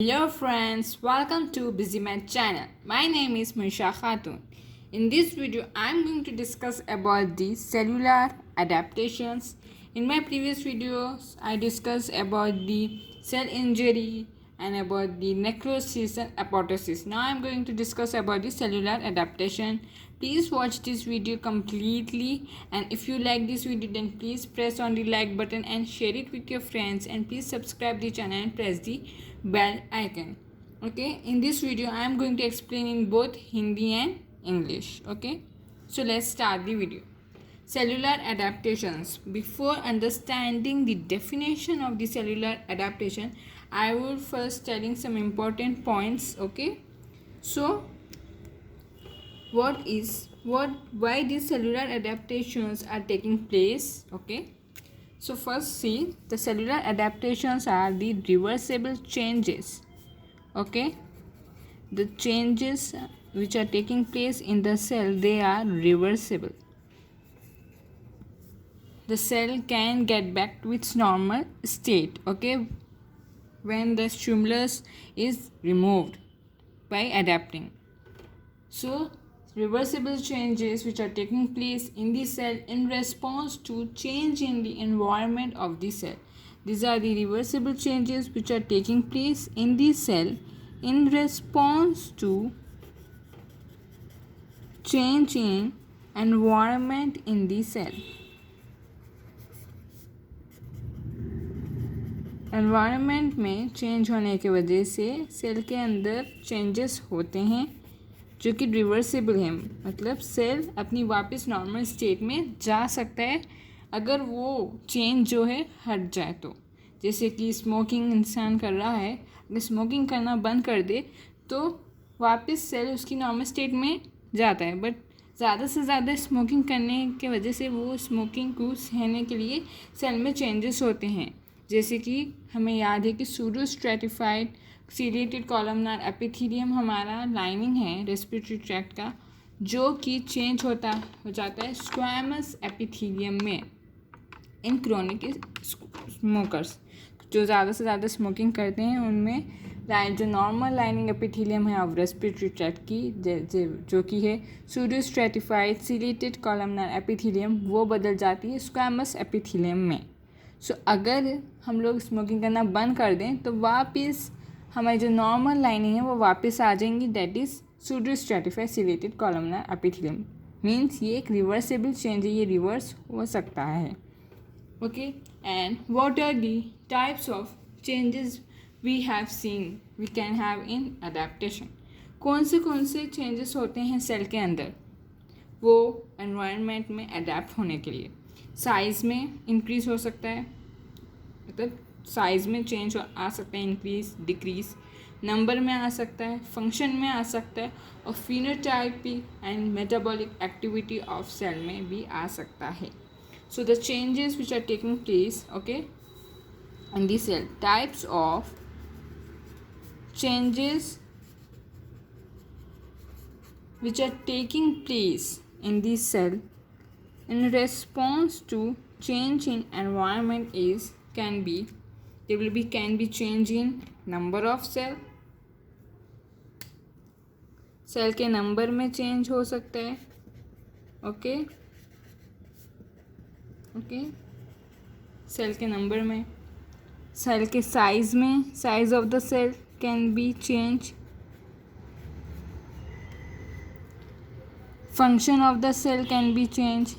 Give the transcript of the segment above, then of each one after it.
Hello friends, welcome to BusyMath channel. My name is Manisha Khatun. In this video, I am going to discuss about the cellular adaptations. In my previous videos, I discussed about the cell injury and about the necrosis and apoptosis. Now I am going to discuss about the cellular adaptation. Please watch this video completely, and if you like this video then please press on the like button and share it with your friends, and please subscribe the channel and press the bell icon. Okay, in this video I am going to explain in both Hindi and English. Okay, so let's start the video. Cellular adaptations. Before understanding the definition of the cellular adaptation, I will first telling some important points. Okay, so why these cellular adaptations are taking place. Okay, so first see, the cellular adaptations are the reversible changes. Okay, the changes which are taking place in the cell, they are reversible. The cell can get back to its normal state, okay, when the stimulus is removed by adapting. So reversible changes which are taking place in the cell in response to change in the environment of the cell. These are the reversible changes which are taking place in the cell in response to change in environment in the cell. Environment में change होने की वजह से cell के अंदर changes होते हैं जो कि रिवर्सिबल हैं, मतलब सेल अपनी वापस नॉर्मल स्टेट में जा सकता है अगर वो चेंज जो है हट जाए तो। जैसे कि स्मोकिंग इंसान कर रहा है, अगर स्मोकिंग करना बंद कर दे तो वापस सेल उसकी नॉर्मल स्टेट में जाता है, बट ज़्यादा से ज़्यादा स्मोकिंग करने की वजह से वो स्मोकिंग को सहने के लिए सेल में चेंजेस होते हैं। जैसे कि हमें याद है कि pseudo stratified ciliated columnar epithelium हमारा लाइनिंग है रेस्पिरेटरी ट्रैक्ट का, जो कि चेंज हो जाता है स्क्वैमस एपिथेलियम में इन क्रोनिक स्मोकर्स। जो ज़्यादा से ज़्यादा स्मोकिंग करते हैं उनमें जो नॉर्मल लाइनिंग एपिथेलियम है ऑफ रेस्पिरेटरी ट्रैक्ट की जो कि है pseudo stratified ciliated columnar epithelium, वो बदल जाती है स्क्वैमस एपिथेलियम में। सो अगर हम लोग स्मोकिंग करना बंद कर दें तो वापस हमारी जो नॉर्मल लाइनिंग है वो वापस आ जाएंगी, that is pseudo stratified ciliated columnar epithelium. Means ये एक रिवर्सेबल चेंज है, ये रिवर्स हो सकता है। Okay, and what are the types of changes we have seen we can have in adaptation. कौन से चेंजेस होते हैं सेल के अंदर वो एनवायरनमेंट में अडेप्ट होने के लिए। साइज़ में इंक्रीज़ हो सकता है, मतलब साइज़ में चेंज आ सकता है, इंक्रीज़ डिक्रीज़, नंबर में आ सकता है, फंक्शन में आ सकता है, और phenotypic and metabolic activity of cell में भी आ सकता है। So the changes which are taking place okay in the cell, types of changes which are taking place in the cell in response to change in environment can be change in number of cell के number में change हो सकता है। Okay, cell के number में, cell के size में, size of the cell can be change, function of the cell can be changed,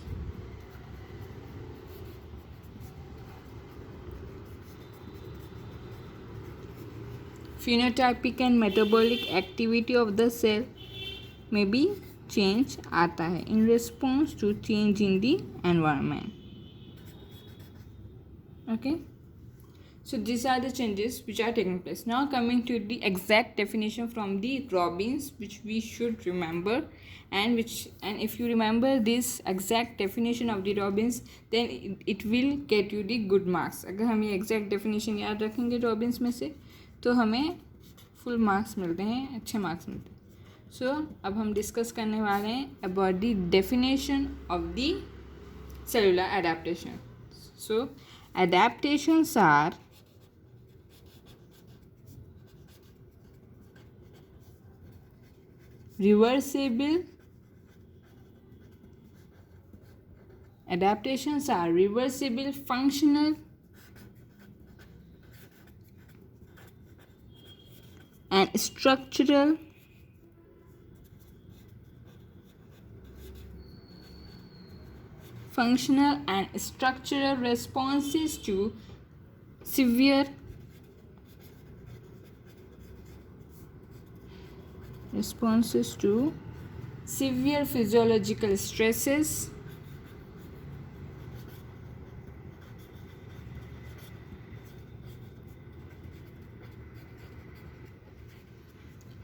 phenotypic and metabolic activity of the cell may be change आता है in response to change in the environment. Okay, so these are the changes which are taking place. Now coming to the exact definition from the Robbins, which we should remember, and if you remember this exact definition of the Robbins, then it will get you the good marks. अगर हम ये exact definition याद रखेंगे Robins में से तो हमें full marks मिलते हैं, अच्छे मार्क्स मिलते हैं। सो अब हम डिस्कस करने वाले हैं about the definition of the cellular adaptation. So adaptations are reversible adaptations are reversible, functional, and structural. Functional and structural responses to severe physiological stresses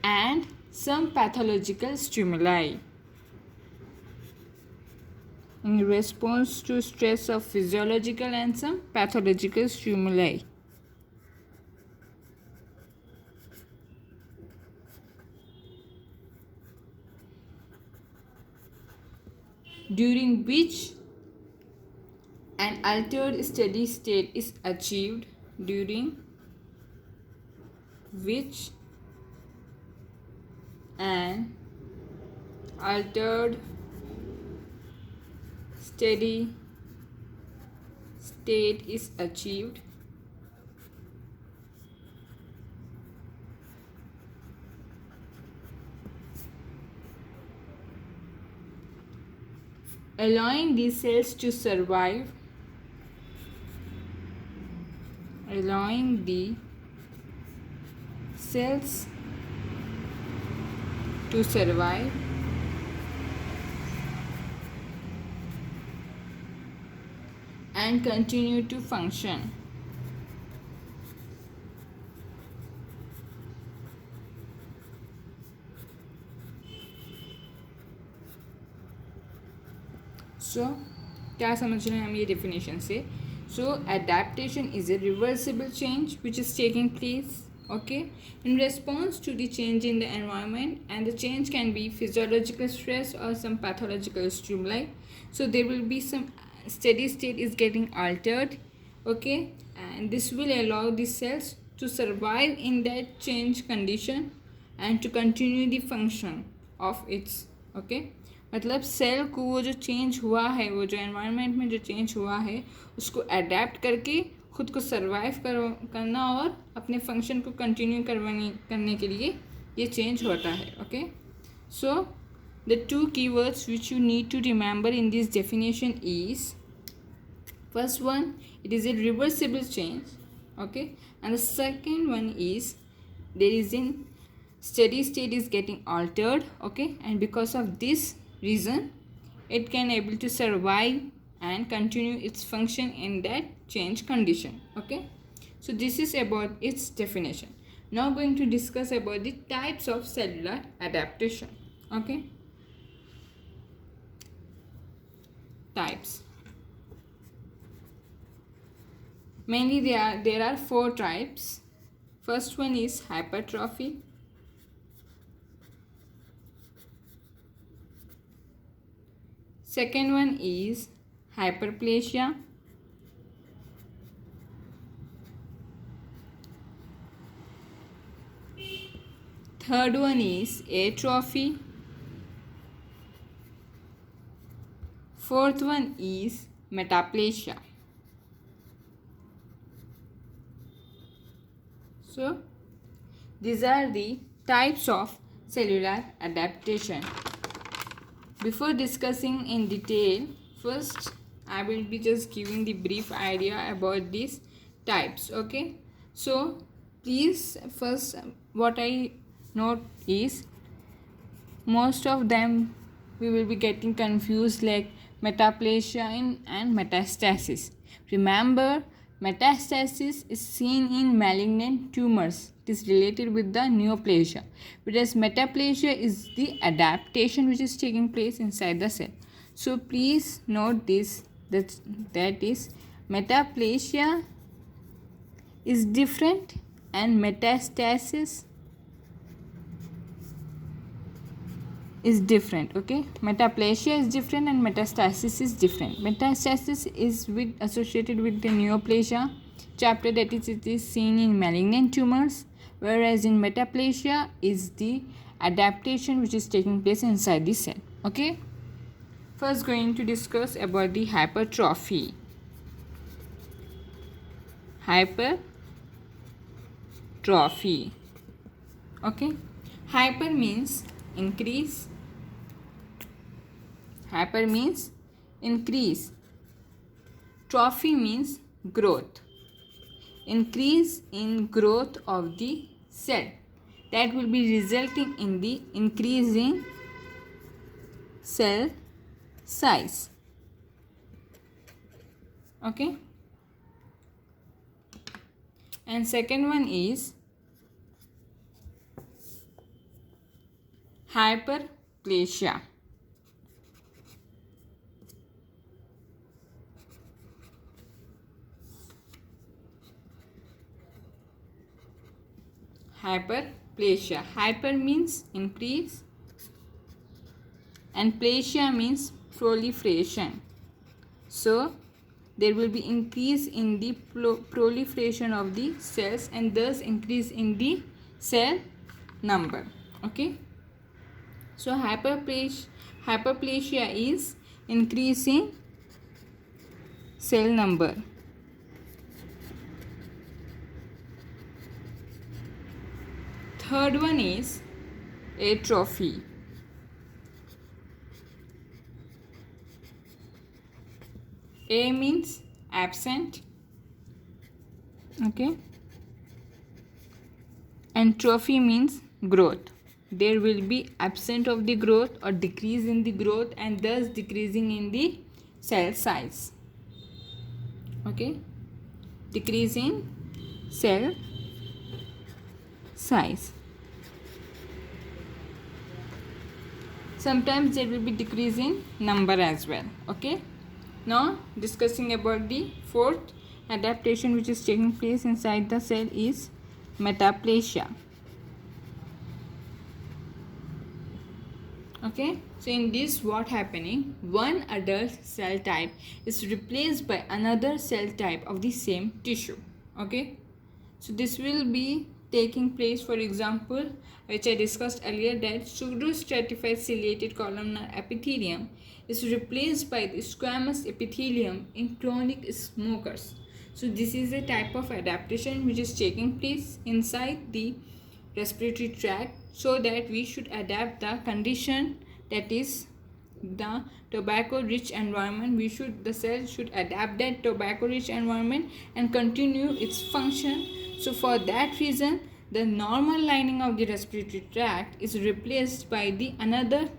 and some pathological stimuli. In response to stress of physiological and some pathological stimuli. During which an altered steady state is achieved, during which an altered steady state is achieved, allowing these cells to survive, allowing the cells to survive and continue to function. So क्या समझ रहे हैं हम ये definition से? So adaptation is a reversible change which is taking place, okay, in response to the change in the environment, and the change can be physiological stress or some pathological stimuli. So there will be some steady state is getting altered, okay, and this will allow the cells to survive in that change condition and to continue the function of its, okay. मतलब cell को वो जो change हुआ है, वो जो environment में जो चेंज हुआ है उसको अडेप्ट करके खुद को सर्वाइव करना और अपने फंक्शन को कंटिन्यू करने के लिए ये चेंज होता है, okay. So the two keywords which you need to remember in this definition is, first one, it is a reversible change, okay, and the second one is there is in steady state is getting altered, okay, and because of this reason it can able to survive and continue its function in that change condition, okay. So this is about its definition. Now going to discuss about the types of cellular adaptation, okay. Types. Mainly there are 4 types. First one is hypertrophy. Second one is hyperplasia. Third one is atrophy. Fourth one is metaplasia. So these are the types of cellular adaptation. Before discussing in detail, first I will be just giving the brief idea about these types, okay. So please, first what I note is most of them we will be getting confused, like metaplasia and metastasis. Remember, metastasis is seen in malignant tumors. It is related with the neoplasia, whereas metaplasia is the adaptation which is taking place inside the cell. So please note this, that is metaplasia is different and metastasis is different, okay. Metaplasia is different and metastasis is different. Metastasis is associated with the neoplasia chapter, that is it is seen in malignant tumors, whereas in metaplasia is the adaptation which is taking place inside the cell. Okay, first going to discuss about the hypertrophy. Okay, hyper means increase. Trophy means growth. Increase in growth of the cell, that will be resulting in the increasing cell size. Okay, and second one is hyperplasia. Hyper means increase and plasia means proliferation. So there will be increase in the proliferation of the cells and thus increase in the cell number. Okay, so hyperplasia is increasing cell number. Third one is atrophy. A means absent. Okay, and trophy means growth. There will be absent of the growth or decrease in the growth and thus decreasing in the cell size. Okay, decrease in cell size. Sometimes there will be decrease in number as well. Okay, now discussing about the fourth adaptation which is taking place inside the cell is metaplasia. Okay, so in this what happening, one adult cell type is replaced by another cell type of the same tissue. Okay, so this will be taking place, for example, which I discussed earlier, that pseudostratified ciliated columnar epithelium is replaced by the squamous epithelium in chronic smokers. So this is a type of adaptation which is taking place inside the respiratory tract, so that we should adapt the condition, that is the tobacco rich environment. The cell should adapt that tobacco rich environment and continue its function. So for that reason, the normal lining of the respiratory tract is replaced by the another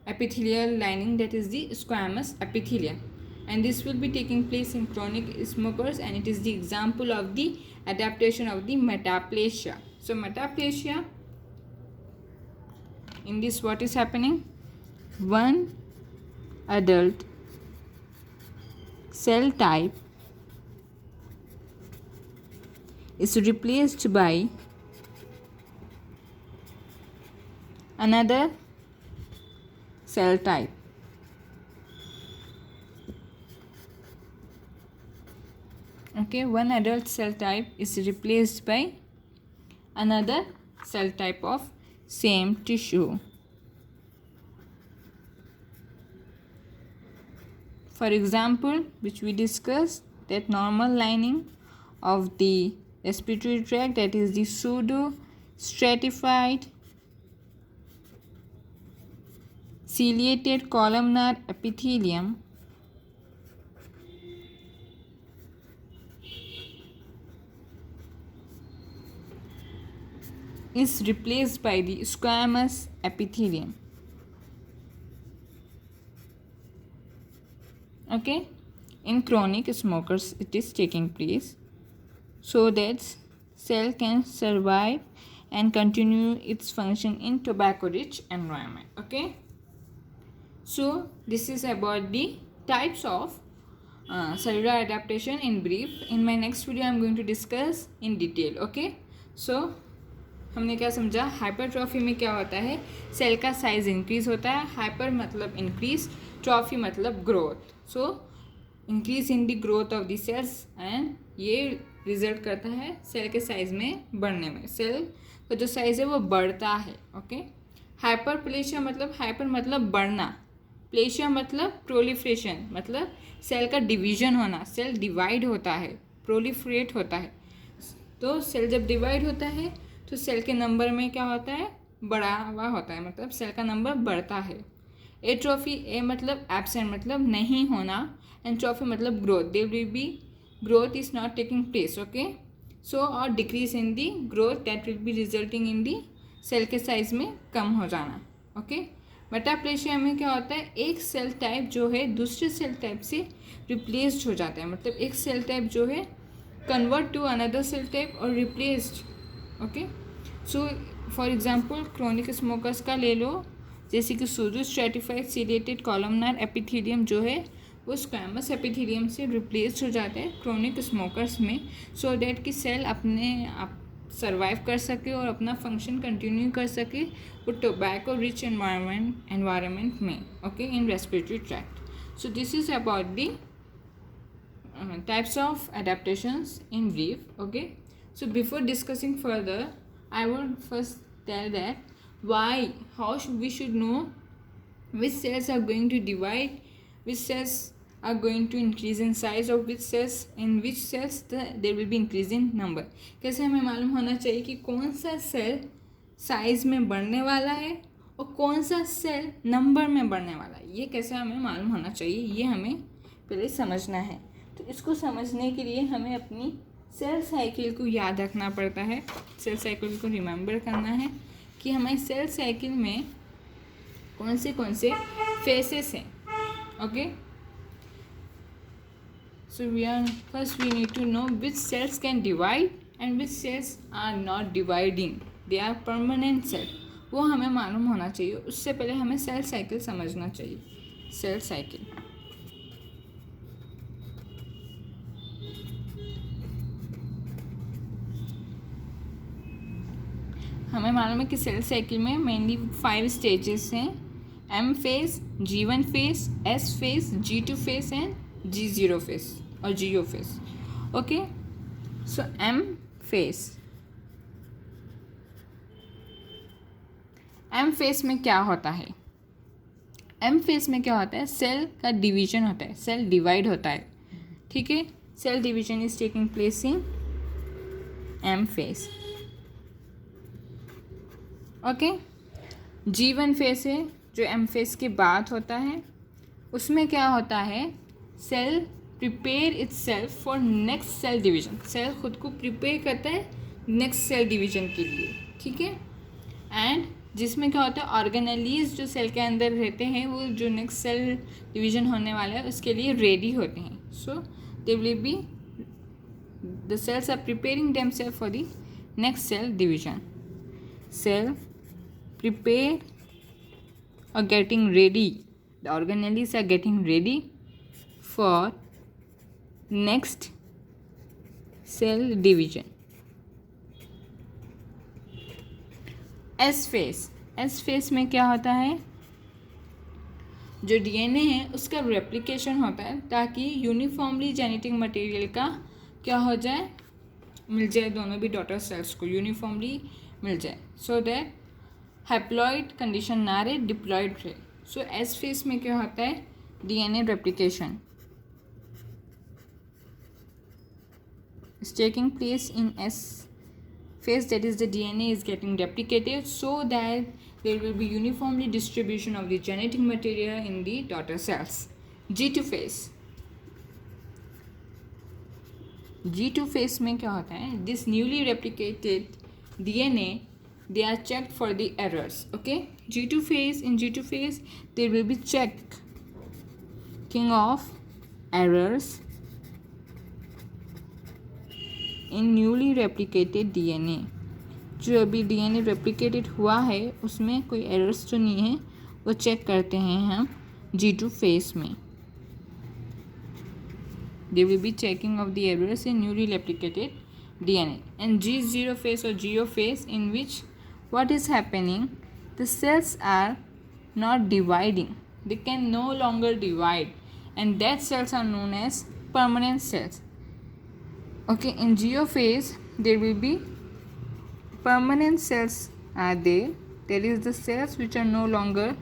epithelial lining, that is the squamous epithelium, and this will be taking place in chronic smokers, and it is the example of the adaptation of the metaplasia. So metaplasia, in this what is happening, one adult cell type is replaced by another cell type. Okay, one adult cell type is replaced by another cell type of same tissue. For example, which we discussed, that normal lining of the respiratory tract, that is the pseudo stratified ciliated columnar epithelium is replaced by the squamous epithelium. Okay, in chronic smokers it is taking place, so that cell can survive and continue its function in tobacco rich environment. Okay, so this is about the types of cellular adaptation in brief. In my next video I am going to discuss in detail. Okay, so हमने क्या समझा, hypertrophy में क्या होता है, cell का size increase होता है. हाइपर मतलब इंक्रीज, ट्रॉफी मतलब growth. So increase in the growth of the cells, and ये रिजल्ट करता है सेल के साइज में बढ़ने में. सेल का जो साइज है वो बढ़ता है. ओके, हाइपरप्लेशिया मतलब हाइपर मतलब बढ़ना, प्लेशिया मतलब प्रोलिफ्रेशन मतलब सेल का डिवीजन होना, सेल डिवाइड होता है, प्रोलिफ्रेट होता है। तो सेल जब डिवाइड होता है तो सेल के नंबर में क्या होता है, बढ़ा हुआ होता है, मतलब सेल का नंबर बढ़ता है। एट्रोफी, ए मतलब एब्सेंट मतलब नहीं होना, एंड ट्रॉफी मतलब growth, there will be growth is not taking place, okay. So और decrease in the growth that will be resulting in the cell के साइज में कम हो जाना, ओके। मेटाप्लेशिया में क्या होता है, एक सेल टाइप जो है दूसरे सेल टाइप से रिप्लेस्ड हो जाता है, मतलब एक सेल टाइप जो है convert to another cell type और replaced, okay. So for example chronic smokers का ले लो, जैसे कि pseudo stratified ciliated columnar epithelium जो है वो स्क्वैमस एपिथेलियम से रिप्लेस्ड हो जाता है क्रोनिक स्मोकर्स में, सो दैट कि सेल अपने आप सर्वाइव कर सके और अपना फंक्शन कंटिन्यू कर सके वो टोबैको रिच एनवायरनमेंट में, okay, in respiratory tract. So this is about the types of adaptations in brief, okay. So before discussing further, I would first tell that how we should know which cells are going to divide, which cells are going to increase in size, or which cells there will be increase in number। कैसे हमें मालूम होना चाहिए कि कौन सा cell size में बढ़ने वाला है और कौन सा सेल नंबर में बढ़ने वाला है, ये कैसे हमें मालूम होना चाहिए, ये हमें पहले समझना है। तो इसको समझने के लिए हमें अपनी सेल साइकिल को याद रखना पड़ता है, सेल साइकिल को रिमेंबर करना है कि हमारी सेल साइकिल में कौन से फेसेस हैं, okay. So we need to know which cells can divide and which cells are not dividing, they are permanent cell, वो हमें मालूम होना चाहिए। उससे पहले हमें सेल साइकिल समझना चाहिए। सेल साइकिल हमें मालूम है कि सेल साइकिल में मेनली 5 स्टेजेस हैं, M phase, G1 phase, S phase, G2 phase and G0 phase और GO phase, okay. So M phase में क्या होता है, एम फेज में क्या होता है, सेल का डिवीजन होता है, सेल डिवाइड होता है, ठीक है। Cell division is taking place in M phase, okay. G1 phase है जो एम फेज के बाद होता है, उसमें क्या होता है, cell prepare its self for next cell division, cell खुद को प्रिपेयर करता है नेक्स्ट सेल डिवीजन के लिए, ठीक है। एंड जिसमें क्या होता है, ऑर्गेनेलीज जो सेल के अंदर रहते हैं वो जो नेक्स्ट सेल डिवीजन होने वाला है उसके लिए रेडी होते हैं। So they will be the cells are preparing themselves for the next cell division. Cell prepare or getting ready, the organelles are getting ready for next cell division। S phase में क्या होता है, जो DNA है उसका replication होता है ताकि यूनिफॉर्मली जेनेटिक मटेरियल का क्या हो जाए, मिल जाए, दोनों भी डॉटर सेल्स को यूनिफॉर्मली मिल जाए, सो दैट हैप्लॉइड कंडीशन ना रहे, डिप्लॉइड रहे। सो एस फेज में क्या होता है, DNA replication is taking place in S phase, that is the DNA is getting replicated so that there will be uniformly distribution of the genetic material in the daughter cells। G2 phase में क्या होता है, this newly replicated DNA they are checked for the errors, okay। in G2 phase there will be checking of errors in newly replicated DNA। जो अभी DNA replicated हुआ है उसमें कोई errors तो नहीं है, वो चेक करते हैं हम G2 phase में। They will be checking of the errors in newly replicated DNA। and G0 phase or GO phase, in which what is happening, the cells are not dividing, they can no longer divide, and that cells are known as permanent cells, okay। in GO phase there will be permanent cells are there There is the cells which are no longer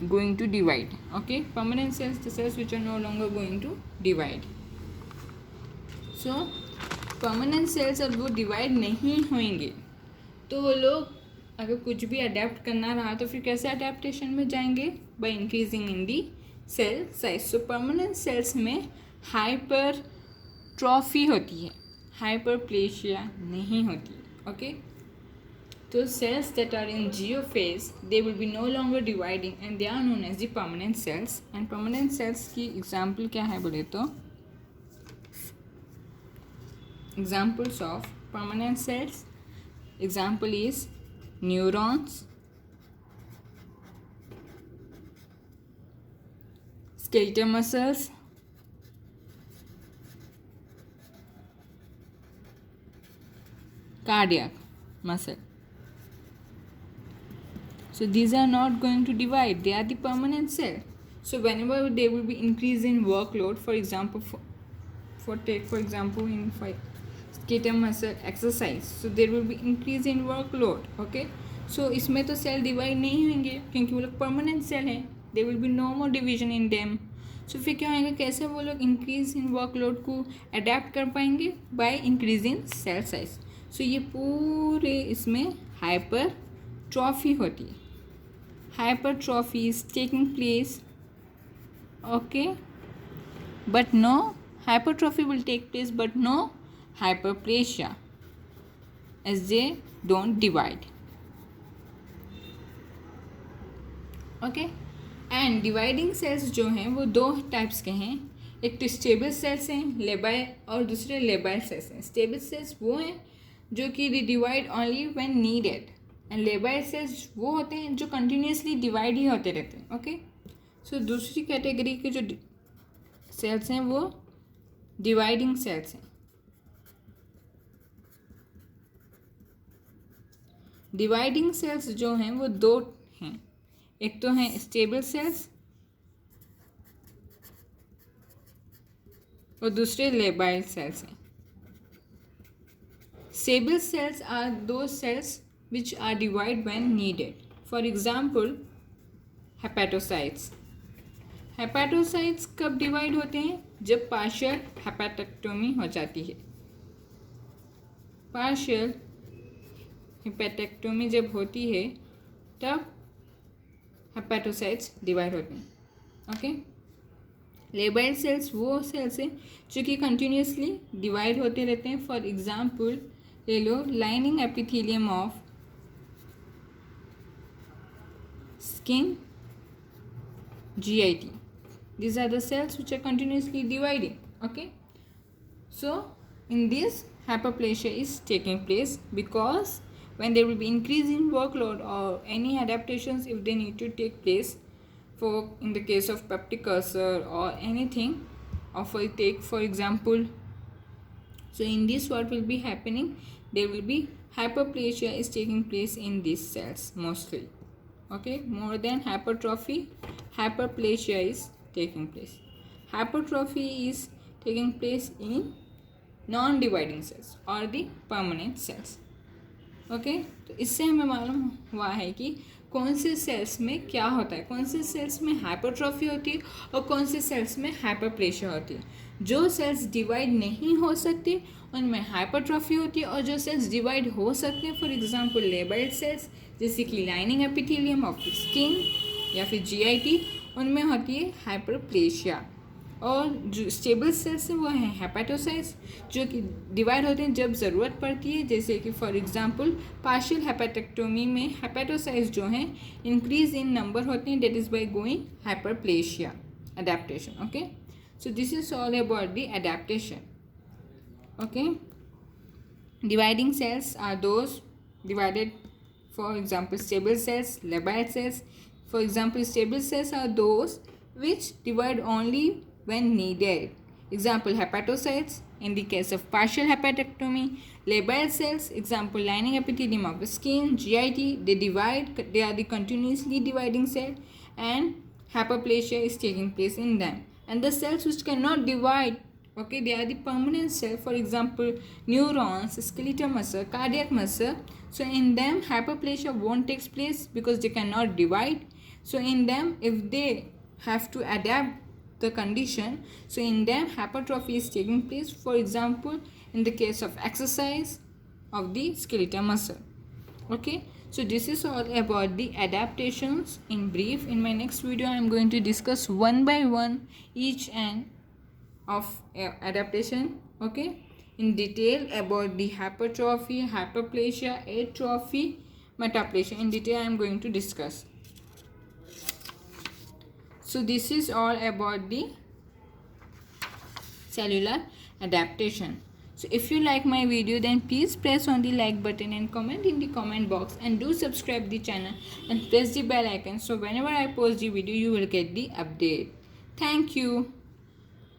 going to divide. Okay, permanent cells, the cells which are no longer going to divide. So permanent cells अब वो divide नहीं होंगे, तो वो लोग अगर कुछ भी अडेप्ट करना रहा तो फिर कैसे अडेप्टेशन में जाएंगे? By increasing in the cell size. So permanent cells में हाइपरट्रॉफी होती है, हाइपरप्लेशिया नहीं होती. ओके, तो cells that are in geophase, they will be no longer dividing and they are known as the permanent cells. And permanent cells की example क्या है बोले तो, examples of permanent cells, example is neurons, skeletal muscles, cardiac muscle. So these are not going to divide, they are the permanent cell. So whenever they will be increase in workload, for example, for example in skeletal muscle exercise, so there will be increase in workload. Okay, so इसमें तो cell divide नहीं होंगे क्योंकि वो लोग permanent cell हैं, there will be no more division in them. So फिर क्या होगा, कैसे वो लोग इंक्रीज इन वर्कलोड को अडेप्ट कर पाएंगे? By increase in cell size. So ये पूरे इसमें हाइपरट्रॉफी होती है. Hypertrophy is taking place, okay, but no hypertrophy will take place, but no hyperplasia, as they don't divide. Okay, and dividing cells जो हैं वो दो टाइप्स के हैं. एक तो स्टेबल सेल्स हैं, लेबाइल, और दूसरे लेबाइल सेल्स हैं. स्टेबल सेल्स वो हैं जो कि divide only when needed, and labile cells वो होते हैं जो कंटिन्यूसली डिवाइड ही होते रहते हैं. ओके, सो दूसरी कैटेगरी के जो सेल्स हैं वो डिवाइडिंग सेल्स हैं. डिवाइडिंग सेल्स जो हैं वो दो हैं. एक तो हैं स्टेबल सेल्स और दूसरे लेबाइल सेल्स हैं. स्टेबल सेल्स आर दो sales which are divided when needed. For example, hepatocytes. Hepatocytes कब डिवाइड होते हैं? जब पार्शियल हेपेटेक्टोमी हो जाती है. पार्शियल हेपेटेक्टोमी जब होती है तब हेपेटोसाइट्स डिवाइड होते हैं. ओके, लेबाइल सेल्स वो सेल्स हैं जो कि कंटिन्यूसली डिवाइड होते रहते हैं. फॉर एग्जाम्पल ले लो lining epithelium of skin, GIT. These are the cells which are continuously dividing. Okay, so in this hyperplasia is taking place because when there will be increase in workload or any adaptations if they need to take place, for in the case of peptic ulcer or anything, or for example, so in this what will be happening, there will be hyperplasia is taking place in these cells mostly. Okay, more than hypertrophy, hyperplasia is taking place. Hypertrophy is taking place in non-dividing cells or the permanent cells. Okay, तो इससे हमें मालूम हुआ है कि कौन से sales में क्या होता है, कौन से सेल्स में हाइपरट्रॉफी होती है और कौन से सेल्स में हाइपरप्लेशिया होती है. जो सेल्स डिवाइड नहीं हो सकती उनमें हाइपरट्रॉफी होती है, और जो सेल्स डिवाइड हो सकते हैं, फॉर एग्जांपल लेबाइल सेल्स जैसे कि लाइनिंग एपिथेलियम ऑफ स्किन या फिर GIT, उनमें होती है हाइपरप्लेशिया. और जो स्टेबल सेल्स हैं वो हैं हेपेटोसाइट्स जो कि डिवाइड होते हैं जब ज़रूरत पड़ती है, जैसे कि फॉर एग्जांपल पार्शियल हेपेटेक्टोमी में हेपेटोसाइट्स जो हैं इंक्रीज इन नंबर होते हैं, that is by going hyperplasia adaptation. Okay, so this is all about the adaptation. Okay, dividing cells are those divided, for example stable cells, labile cells. For example, stable cells are those which divide only when needed. Example, hepatocytes in the case of partial hepatectomy. Labile cells, example lining epithelium of the skin, GIT, they divide, they are the continuously dividing cell, and hyperplasia is taking place in them. And the cells which cannot divide, okay, they are the permanent cell. For example, neurons, skeletal muscle, cardiac muscle. So in them, hyperplasia won't take place because they cannot divide. So in them, if they have to adapt the condition, so in them hypertrophy is taking place. For example, in the case of exercise of the skeletal muscle. Okay, so this is all about the adaptations in brief. In my next video, I am going to discuss one by one each and of adaptation, okay, in detail about the hypertrophy, hyperplasia, atrophy, metaplasia. In detail I am going to discuss. So this is all about the cellular adaptation. So if you like my video, then please press on the like button and comment in the comment box, and do subscribe the channel and press the bell icon, so whenever I post the video you will get the update. Thank you.